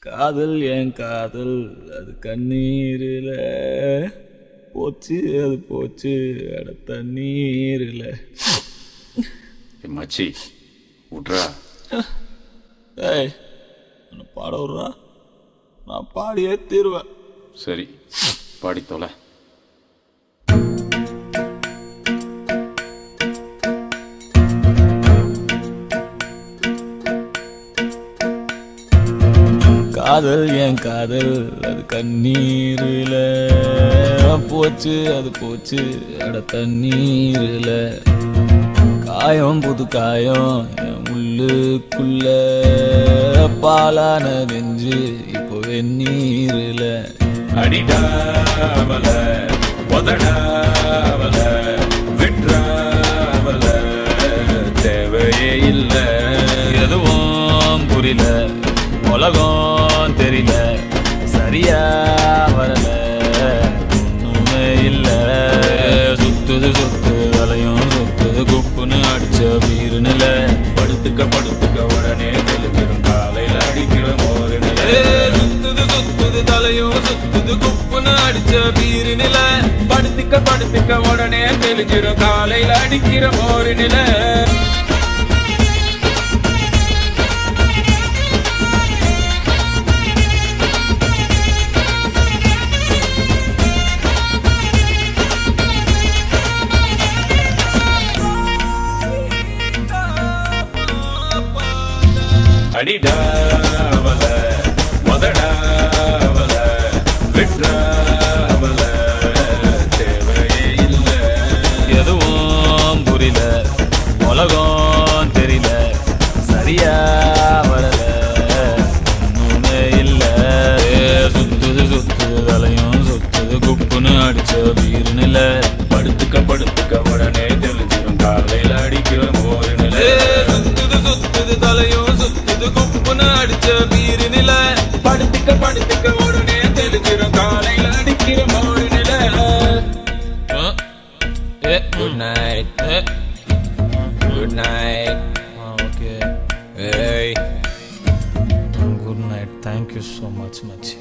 காதல் என் காதல் அது கண்ணீரில் போச்சு, அது போச்சு அட தண்ணீரில். மச்சி விட்றா. ஏய் என்னை பாட விட்றா, நான் பாடியே தீருவேன். சரி பாடி தொலை. காதல் என் காதல் அது கண்ணீரில் போச்சு, அது போச்சு அட தண்ணீரில். காயம் புது காயம் என் உள்ளுக்குள்ள பாலான நெஞ்சு இப்போ வெந்நீரில். அடிடாவல உதடாவல விட்றாவல தேவையே இல்லை. எதுவும் புரியல, உலகம் தெரியல, சரியா வரல, ஒண்ணுமே இல்ல. சுத்துது சுத்துது தலையும் சுத்துது குப்புன்னு அடிச்ச வீருநில. படுத்துக்க படுத்துக்க உடனே தெளிஞ்சிடும் காலையில் அடிக்கிற மோரு நில. சுத்துது சுத்துது தலையும் சுத்துது குப்புன்னு அடிச்ச வீருநில. படுத்துக்க படுத்துக்க உடனே தெளிஞ்சிடும் காலையில் அடிக்கிற மோரு நில. அடிடாவல உதடாவல விட்றாவல தேவையே இல்லை. எதுவும் புரியல, உலகம் தெரியல, சரியா வரல, ஒண்ணுமே இல்ல. சுத்துது சுத்துது தலையும் சுத்துது குப்புன்னு அடிச்ச வீருநில. படுத்துக்க படுத்துக்க உடனே தெளிஞ்சிடும் காலையில் அடிக்கிற மோரு நில. சுத்துது சுத்துது தலையும் சுத்துது குப்புன்னு அடிச்ச வீருநில. படுத்துக்க படுத்துக்க உடனே தெளிஞ்சிடும் காலையில் அடிக்கிற மோரு நில. Good night. Good night. Okay. Hey. Good night. Thank you so much, Machi.